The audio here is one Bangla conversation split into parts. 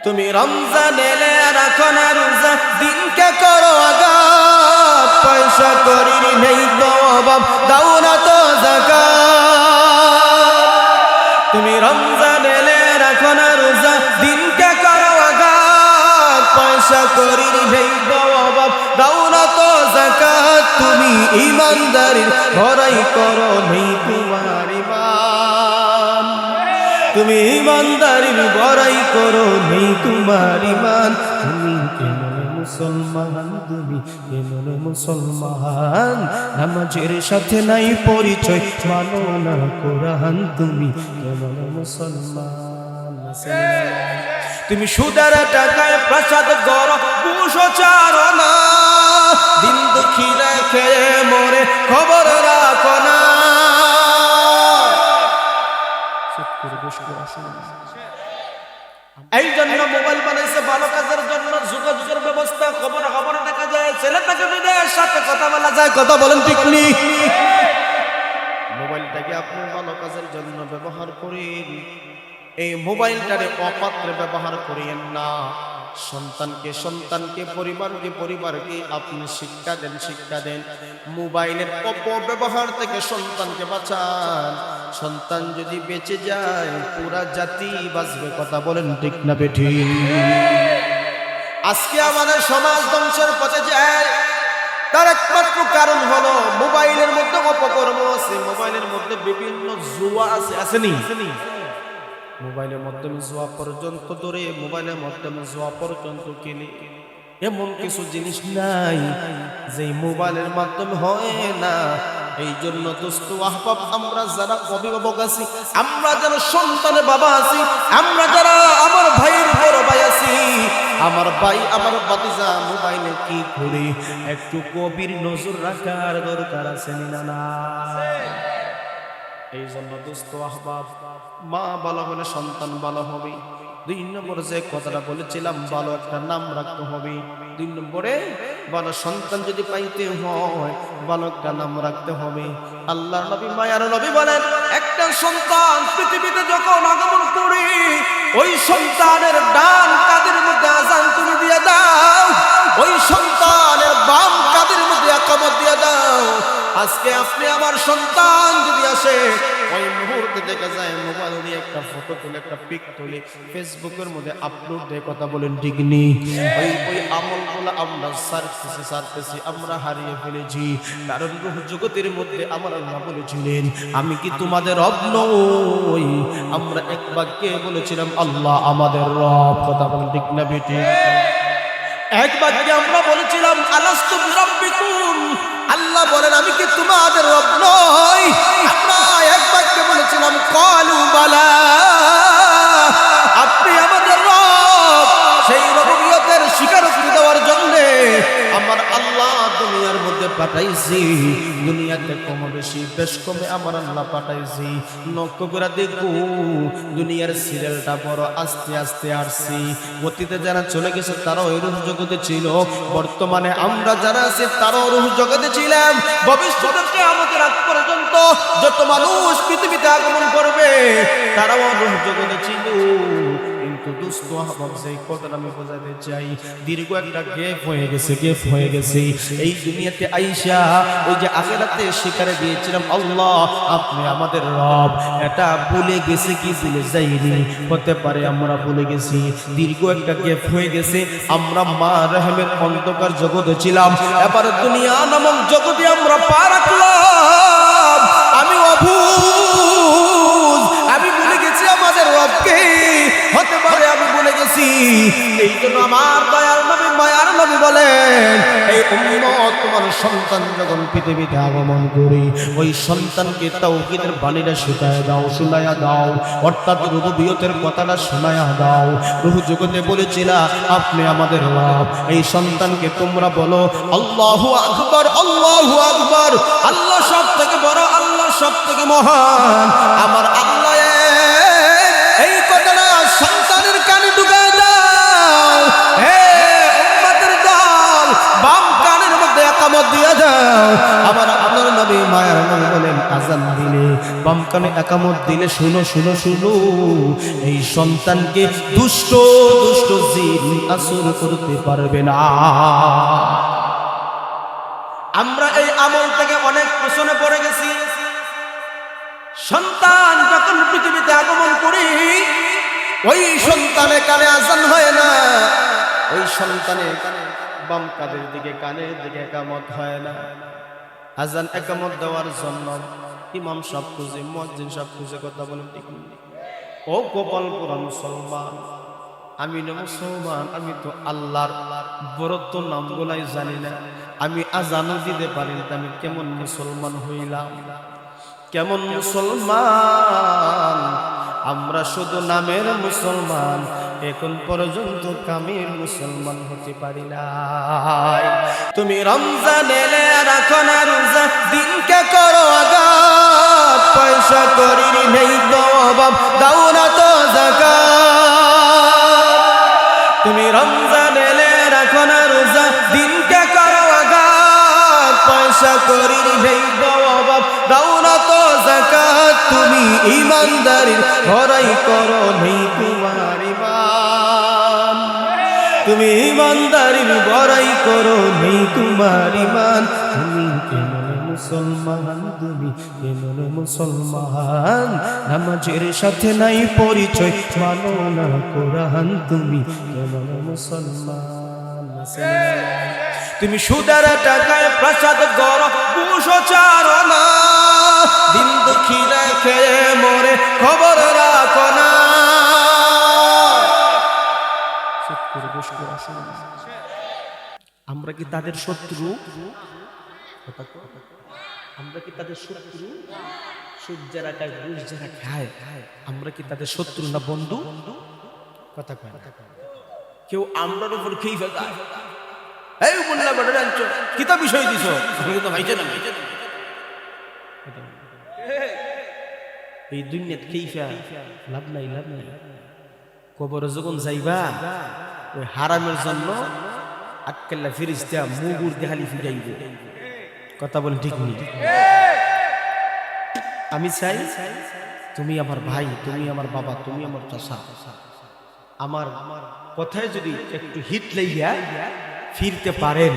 তুমি রমজান এলে রাখো না রোজা, দিনকে করো আগাত, পয়সা করির নেই তো অভাব, দাও না তো যাকাত। তুমি রমজান এলে রাখো না রোজা, দিনকে করো আগাত, পয়সা করির নেই তো অভাব, দাও না তো যাকাত। তুমি ঈমানদারির বড়াই করো, নেই তোমার ঈমান। তুমি ঈমানদারির বড়াই করো, নেই তোমার ঈমান। তুমি কেমন মুসলমান, তুমি কেমন মুসলমান, নামাজের সাথে নাই পরিচয়, মানো না কোরআন, তুমি কেমন মুসলমান। তুমি সুদের টাকায় প্রসাদ করো, ঘুষও ছাড়ো না, দিন দুঃখী রেখে মরে খবর রাখো না। এই জন্য মোবাইল বানাইছে ভালো কাজের জন্য, যোগাযোগের ব্যবস্থা, খবর দেখা যায়, ছেলেটাকে মেয়েদের সাথে কথা বলা যায়, কথা বলেন ঠিক নি? মোবাইলটাকে আপনি ভালো কাজের জন্য ব্যবহার করেন, এই মোবাইলটারে অপাত্রে ব্যবহার করিয়েন না। সন্তানকে পরিবারকে আপনি শিক্ষা দেন। মোবাইলের অপব্যবহার থেকে সন্তানকে বাঁচান। সন্তান যদি বেঁচে যায়, পুরা জাতি বাঁচবে, কথা বলেন ঠিক না বেঠিক? আজকে আমাদের সমাজ ধ্বংসের পথে যায়, তার একমাত্র কারণ হলো মোবাইলের মধ্যে অপকর্ম আছে, মোবাইলের মধ্যে বিভিন্ন জুয়া আছে, আসেনি? মোবাইলের মাধ্যমে জুয়া পর্যন্ত ধরে, মোবাইলের মাধ্যমে জুয়া পর্যন্ত কিনে, এমন কিছু জিনিস নাই যে মোবাইলের মাধ্যমে হয় না। এই জন্য দোস্ত আহবাব, আমরা যারা অভিভাবক আছি, আমরা যারা সন্তানের বাবা আছি, আমরা যারা আমার ভাইয়ের বড় ভাই আছি, আমার ভাই আমার ভাতিজা মোবাইলে কি করে, একটু গভীর নজর রাখার দরকার আছে না? এই জন্য দোস্ত আহবাব, মা ভালো হলে সন্তান ভালো হবে। 2 নম্বর যে কথাটা বলেছিলাম, ভালো একটা নাম রাখতে হবে। 2 নম্বরে ভালো সন্তান যদি পাইতে হয়, ভালো একটা নাম রাখতে হবে। আল্লাহর নবী, মায়ার নবী বলেন, একটা সন্তান পৃথিবীতে যখন আগমন করে, ওই সন্তানের ডান কাঁধের মধ্যে আযান তুমি দিয়ে দাও, ওই সন্তানের বাম কাঁধের মধ্যে ইকামত দিয়ে দাও। আজকে আপনি আমার সন্তান যদি আসে, ওই মুহূর্তে দেখা যায় মোবাইল দিয়ে একটা ফটো তুলে, একটা পিক তুলে ফেসবুকের মধ্যে আপলোড দিয়ে, কথা বলেন ঠিক নি? ওই আমলগুলো আমরা সারতেছি, আমরা হারিয়ে ফেলেছি। কারণ রূহ জগতের মধ্যে আমার আল্লাহ বলেছিলেন, আমি কি তোমাদের রব নই? আমরা এক বাক্যে বলেছিলাম, আল্লাহ আমাদের রব, কথা বলেন ঠিক না বেটি? এক বাক্যে আমরা বলেছিলাম, আলাস্তু বিরাব্বিকুম, আল্লাহ বলেন, আমি কি তোমাদের রব নই? আমরা এক বাক্যে বলেছিলাম, ক্বালু বালা, আপনি আমাদের রব। সেই রবিয়তের স্বীকারোক্তি দেওয়ার জন্য আমার আল্লাহ দুনিয়ার মধ্যে পাঠাইছি। দুনিয়াতে কম বেশি বেশ কমে আমার আল্লাহ পাঠাইছি। লক্ষ্য করে দেখো, দুনিয়ার সিরিয়ালটা বড় আস্তে আস্তে আসছি। অতীতে যারা চলে গেছে তারাও এই রূহ জগতে ছিল, বর্তমানে আমরা যারা আছি তারাও রূহ জগতে ছিলাম। ভবিষ্যতে আমাদের আগ পর্যন্ত যত মানুষ পৃথিবীতে আগমন করবে, তারাও রূহ জগতে ছিল। কিন্তু দোস্ত আহবাব, যেই কথাটা আমি বোঝাতে চাই, দীর্ঘ একটা গ্যাপ হয়ে গেছে। এই দুনিয়াতে আইসা ওই যে আখিরাতে শিকারে দিয়েছিলাম, আল্লাহ আপনি আমাদের রব, এটা ভুলে গেছে কি ভুলে যাইনি? হতে পারে আমরা ভুলে গেছি। দীর্ঘ একটা গ্যাপ হয়ে গেছে, আমরা মা রহমের অন্ধকার জগতে ছিলাম, এবার দুনিয়া নামক জগতে আমরা পা রাখলাম। আমি অবুঝ, আমি ভুলে গেছি আমাদের রবকে। হতে পারে আমি ভুলে গেছি। এই জন্য আমার দয়ার নবী, মায়ার নবী বলেন, এই উম্মত তোমার সন্তান যখন পৃথিবীতে আগমন করে, ওই সন্তানকে তাওহীদের বাণীটা শোনায়া দাও, অর্থাৎ রুবুবিয়তের কথাটা শোনায়া দাও। রূহ জগতে বলেছিলা, আপনি আমাদের রব। এই সন্তানকে তোমরা বলো, আল্লাহু আকবার, আল্লাহু আকবার, আল্লাহ সব থেকে বড়, আল্লাহ সব থেকে মহান। আমার আল্লাহ এই কথাটা সন্তানের কানে ঢুকায় দাও। হে উম্মতের দল, বাম কানের মধ্যে ইকামত দিয়ে দাও। আমার আল্লাহর নবী, মায়ার নবী বলেন, আযান দিলে বাম কানে একামত দিলে শুনো শুনো শুনো, এই সন্তানকে দুষ্ট দুষ্ট জিন আসর করতে পারবে না। আমরা এই আমল থেকে অনেক পেছনে পড়ে গেছি। সন্তান যখন পৃথিবীতে আগমন করি, ওই সন্তানের কানে আজান হয় না, ওই সন্তানের বাম কাদের দিকে কানের দিকে একামত হয় না। আজান একামত দেওয়ার জন্য ইমাম সাহেব খুঁজে, মুয়াজ্জিন সাহেব খুঁজে, কথা বলেন ঠিক নেই? ও গোপালপুরা মুসলমান, আমি না মুসলমান, আমি তো আল্লাহর বরত্ব নামগুলাই জানি না, আমি আজানও দিতে পারি না, আমি কেমন মুসলমান হইলাম? কেমন মুসলমান? আমরা শুধু নামের মুসলমান, এখন পর্যন্ত কামের মুসলমান হতে পারি না। তুমি রমজান এলে রাখো না রোজা, দিনকে করো আগাত, পয়সা করি নেই তো অভাব, দাও না তো যাকাত। তুমি রমজান এলে রাখো না রোজা, দিনকে করো আগাত, পয়সা করি নেই তো অভাব, দাও না তো যাকাত। তুমি ঈমানদারির বড়াই করো নেই তোমার ঈমান, তুমি ঈমানদারির বড়াই করো নেই তোমার ঈমান। তুমি কেমন মুসলমান, তুমি কেমন মুসলমান? নামাজের সাথে নাই পরিচয়, মানো না কোরআন, তুমি কেমন মুসলমান? তুমি সুদের টাকায় প্রসাদ করো, ঘুষও ছাড়ো না, দিন দুঃখী রেখে মরে খবর রাখো না। আমরা কি তাদের শত্রু? আমরা কি তাদের শত্রু? সুদ যারা খায়, ঘুষ যারা খায়, আমরা কি তাদের শত্রু না বন্ধু? কথা কয় না। কেউ আমরার উপর খেয়ে ফেলতে, এই বললা বড় জানছো কিতা বিষয় দিছো, তো ভাইছে না। এই দুনিয়াত খেইফা লাভ নাই, লাভ নাই। কবরে যখন যাইবা, ওই হারামের জন্য আটকাল্লা ফিরিস্তা মুগুর দেখালি ফিরাইবে। কথা বলেন ঠিক নেই? আমি চাই তুমি আমার ভাই, তুমি আমার বাবা, তুমি আমার চাচা, আমার কথায় যদি একটু হিট লাইয়া ফিরতে পারেন,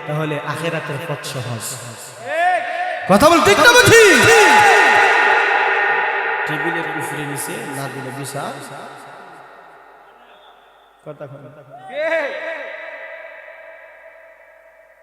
তাহলে আখিরাতের পথ সহজ। কথা বল ঠিক না? বুঝি টেবিলের উপরে নিচে না দিলে বিচার। কথা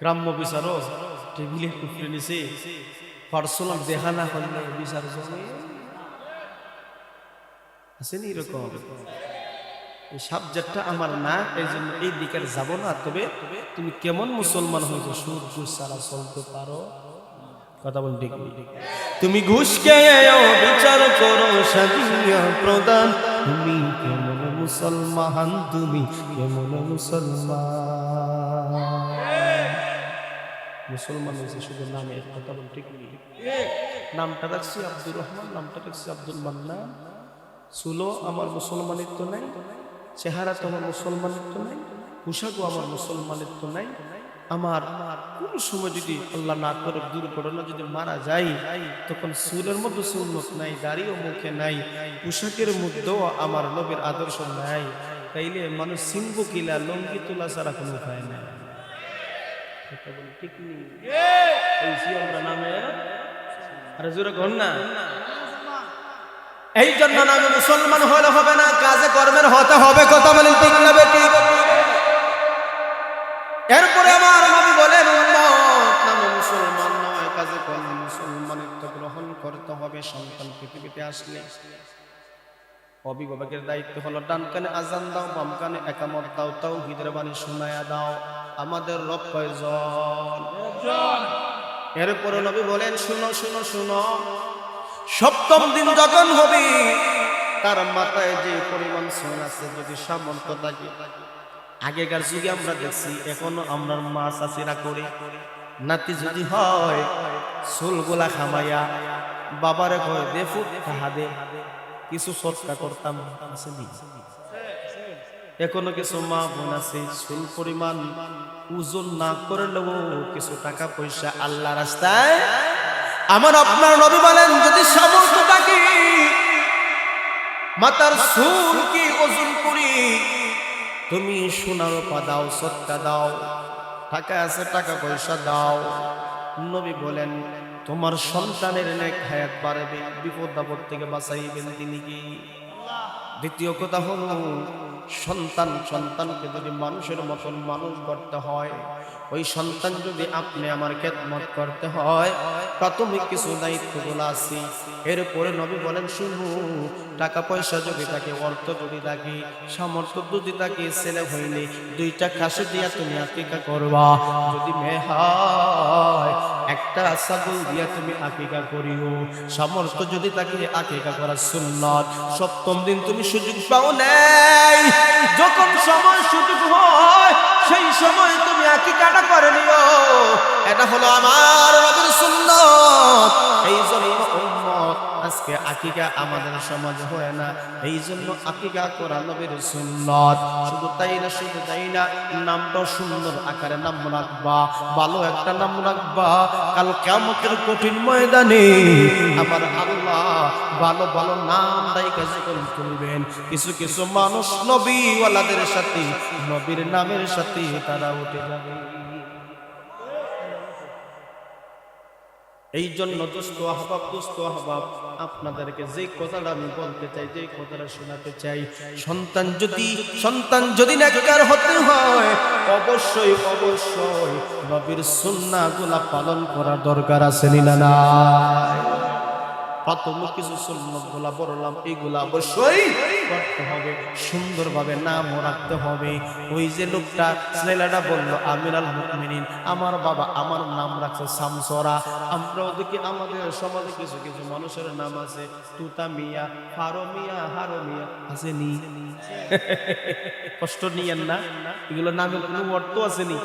গ্রাম্য বিচারও টেবিলের উপরে নিচে পার্সোনাল দেখা না করলে বিচার জমে আসেনি এরকম। এই সাবজেক্টটা আমার না, এই জন্য এই দিকে যাব না। তবে তুমি কেমন মুসলমান হয়েছো, সুদ ঘুষ ছাড়া চলতে পারো? কথা বল ঠিক। তুমি ঘুষ খেয়েও বিচার করো সাজিয়া প্রদান, তুমি কেমন মুসলমান, তুমি কেমন মুসলমান? মুসলমান হয়েছে শুধু নামের। কথা বল ঠিক নেই? নামটা রাখছি আব্দুর রহমান, নামটা রাখছি আব্দুল মান্নান, চুলো আমার মুসলমানিত্ব নাই, চেহারা তো আমার মুসলমানিত্ব নাই, পোশাকও আমার মুসলমানিত্ব নাই। আমার কোন সময় যদি আল্লাহ না করে দুর্ঘটনা যদি মারা যায়, তখন চুলের মধ্যে সুন্নত নাই, দাড়িও মুখে নাই, পোশাকের মধ্যেও আমার নবীর আদর্শ নাই, তাইলে মানুষ সিংহ কিলা লঙ্গি তোলা ছাড়া কোনো উপায় নাই। ঠিক নেই? আমরা নামে আরে জোরে ঘর না। এই জন্য নামে মুসলমান হলে হবে না, কাজে কর্মের হতে হবে। কথা বলেন ঠিক না বেঠিক? এরপরে আমার নবী বলেন, উম্মত নামে মুসলমান নয়, কাজে কর্মে মুসলমানিত্ব গ্রহণ করতে হবে। সন্তান পৃথিবীতে আসলে অভিভাবকের দায়িত্ব হলো ডান কানে আজান দাও, বাম কানে একামত দাও, তাওহীদের বাণী শোনায়া দাও। আমাদের রব কয়জন? এরপরে নবী বলেন, শুনো শুনো শুনো, সপ্তম দিন যখন হবে, তার মাথায় যে পরিমাণ চুল আছে, যদি সামর্থ্য থাকে, আগেকার যুগে আমরা দেখছি, এখনো আমরা মা চাচিরা করে, নাতি যদি হয় চুলগুলা খামাইয়া বাবারে কয় দে ফুট টাহা দে, কিছু সৎকা করতাম। এখনো কিছু মা বোন আছে, চুল পরিমাণ ওজন না করলেও কিছু টাকা পয়সা আল্লাহ রাস্তায়। আমার আপনার নবী বলেন, যদি সামর্থ্য থাকে মাথার চুল কি ওজন করি, তুমি সোনার রূপা দাও, সৎকা দাও, টাকা আছে টাকা পয়সা দাও। নবী বলেন তোমার সন্তানের নেক হায়াত বাড়বে, বিপদ আপদ থেকে বাঁচাইবেন তিনি কি। দ্বিতীয় কথা হলো সন্তানকে যদি মানুষের মতন মানুষ করতে হয়, ওই সন্তান যদি আপনি আমার খেদমত করতে হয়, প্রাথমিক কিছু দায়িত্বগুলো আছে। এরপরে নবী বলেন শুনো, টাকা পয়সা যদি থাকে, অর্থ যদি থাকে, সামর্থ্য যদি থাকে, ছেলে হইলে 2টা খাসি দিয়া তুমি আকিকা করবা, যদি মেয়ে হয় একটা ছাগল দিয়া তুমি আকিকা করিও, সামর্থ্য যদি থাকে আকিকা করা সুন্নাত। সপ্তম দিন তুমি সুযোগ পাও নাই, যখন সময় সুযোগ হয় সেই সময় তুমি আকিকাটা করে নিও, এটা হলো আমার নবীর সুন্নাত। এই জন্য উম্মত আজকে আকিকা আমাদের সমাজে হয় না, এই জন্য আকিকা করা নবীর সুন্নাত। শুধু তাই না, নামটা সুন্দর আকারে নাম রাখবা, ভালো একটা নাম রাখবা। কাল কিয়ামতের কঠিন ময়দানে আমার আল্লাহ ভালো ভালো নাম রাইখা যখন তুলবেন, কিছু কিছু মানুষ নবীওয়ালাদের সাথে, নবীর নামের সাথে তারা উঠে যাবে। এই জন্য দোস্ত আহবাব আপনাদেরকে যে কথাটা আমি বলতে চাই, যে কথাটা শোনাতে চাই, সন্তান যদি নেককার হতে হয়, অবশ্যই নবীর সুন্নাহগুলা পালন করার দরকার আছে না নাই? প্রাথমিক কিছু সুন্নাহগুলা বললাম, এইগুলা অবশ্যই করতে হবে, সুন্দরভাবে নামও রাখতে হবে। ওই যে লোকটা ছেলেটা বলল আমিরাল মুমিনিন, আমার বাবা আমার নাম রাখছে শামসরা। আমরাও দেখি আমাদের সমাজে কিছু কিছু মানুষের নাম আছে তুতা মিয়া, ফারো মিয়া, হারো মিয়া, আছে নি? কষ্ট নিয়েন না, এগুলো নামে কোনো অর্থ আসেনি।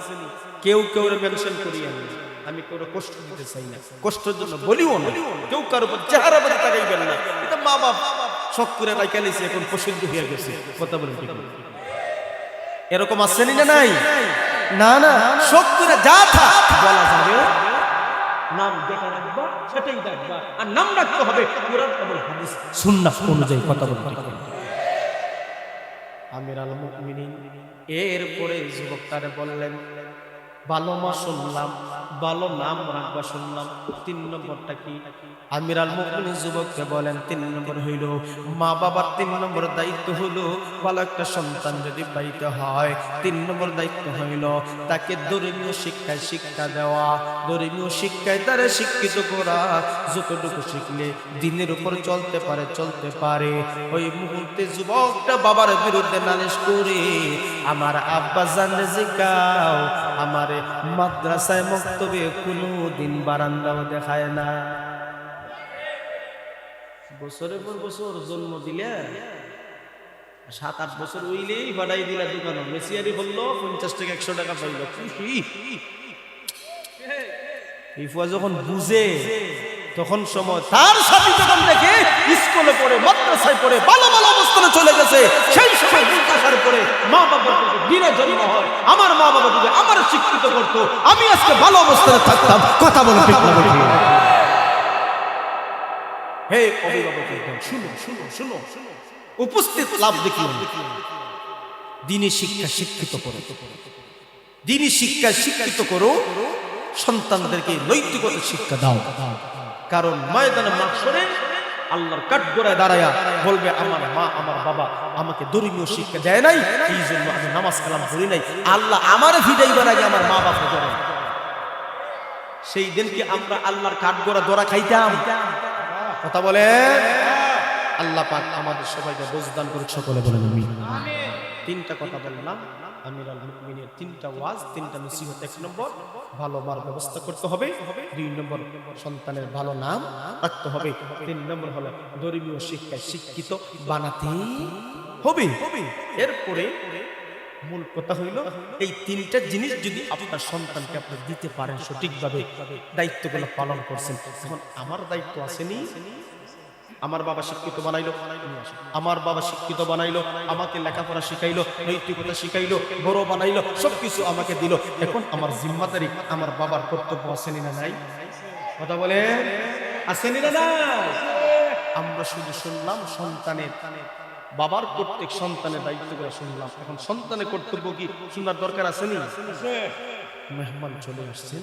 কেউ মেনশন করিয়া নেই, আমি কারো কষ্ট দিতে চাই না, কষ্টের জন্য বলিও না, কেউ কারো উপর চেহারা বাদে তাকাইবেন না। এটা মা বাপ শখ করে রাখা নিয়েছে, এখন প্রসিদ্ধ হয়ে গেছে। কথা বলেন ঠিক না? এরকম আসেনি না নাই? না, শখ করে যা থাক বলা যাবে, নাম যেটা রাখবা সেটাই রাখবা, আর নাম রাখতে হবে কোরআন এবং হাদিস সুন্নাহ অনুযায়ী। কথা বলেন ঠিক না? আমিরাল মুমিনিন এরপরে যুবকটারে বললেন ভালো মা শুনলাম, ভালো নাম রাখবা শুনলাম, 3 নম্বরটা কি? আমিরাল মুমিনিন যুবককে বলেন 3 নম্বর হইল মা বাবার 3 নম্বর দায়িত্ব হলো ভালো একটা সন্তান যদি পাইতে হয়, 3 নম্বর দায়িত্ব হইল তাকে ধর্মীয় শিক্ষা দেওয়া, ধর্মীয় শিক্ষায় তারা শিক্ষিত করা। যতটুকু শিখলে দিনের উপর চলতে পারে। ওই মুহূর্তে যুবকটা বাবার বিরুদ্ধে নালিশ করে আমার আব্বা জানলে জিগাও, আমার মাদ্রাসায় মক্তবে কোনদিন বারান্দাও দেখায় না। বছরের পর বছর জন্ম দিলে 7-8 বছর হইলেই বাড়াই দিলা দোকান, মেসিয়ারি বললো 50 টাকা 100 টাকা পাইল, খুশি। এই ফুয়া যখন বুঝে তখন সময় তার সাথে যখন দেখে স্কুলে পড়ে, মাদ্রাসায় পড়ে, ভালো ভালো অবস্থানে চলে গেছে, সেই সময় বুঝার পরে মা বাবার দিনে জন্ম হয়, আমার মা বাবা যদি আমার শিক্ষিত করতো, আমি আজকে ভালো অবস্থানে থাকতাম। কথা বলে ঠিক না? হে অভিভাবক, শুনো, উপস্থিত লাভ দেখি, দিনী শিক্ষা শিক্ষিত করো, দিনী শিক্ষা শিক্ষিত করো, সন্তানদেরকে নৈতিকতা শিক্ষা দাও। কারণ ময়দানে মাহশরে আল্লাহর কাঠগড়ায় দাঁড়ায়া বলবে আমার মা আমার বাবা আমাকে ধর্মীয় শিক্ষা দেয় নাই, এই জন্য আমি নামাজ কালাম পড়ি নাই, আল্লাহ আমার ফিদাইবার আগে আমার মা বাবা ধরে। সেই দিন কি আমরা আল্লাহর কাঠগড়া দোরা খাইতাম? কথা বলে আল্লাহ পাক আমাদের সবাইকে বুঝদান করুক, সকলে বলেন আমিন। 3টা কথা বললাম, আমিরাল মুমিনিনের 3টা ওয়াজ, 3টা নসিহত। 1 নম্বর ভালো মার ব্যবস্থা করতে হবে, 2 নম্বর সন্তানের ভালো নাম রাখতে হবে, 3 নম্বর হলো ধর্মীয় শিক্ষায় শিক্ষিত বানাতে হবে। এরপরে মূল কথা হইল এই 3টা জিনিস যদি আপনার সন্তানকে আপনি দিতে পারেন, সঠিকভাবে দায়িত্বগুলো পালন করছেন, এখন আমার দায়িত্ব আসেনি। আমার বাবা শিক্ষিত বানাইলো, আমাকে লেখাপড়া শিখাইলো, নৈতিকতা শিখাইলো, বড় বানাইলো, সবকিছু আমাকে দিল। এখন আমার জিম্মাদারি, আমার বাবার কর্তব্য আসেনি না নাই? কথা বলে আসেনি না নাই? আমরা শুধু শুনলাম সন্তানের বাবার প্রত্যেক সন্তানের দায়িত্বগুলো শুনলাম, এখন সন্তানের কর্তব্য কি শোনার দরকার আছে নি? মেহমান চলে আসছেন,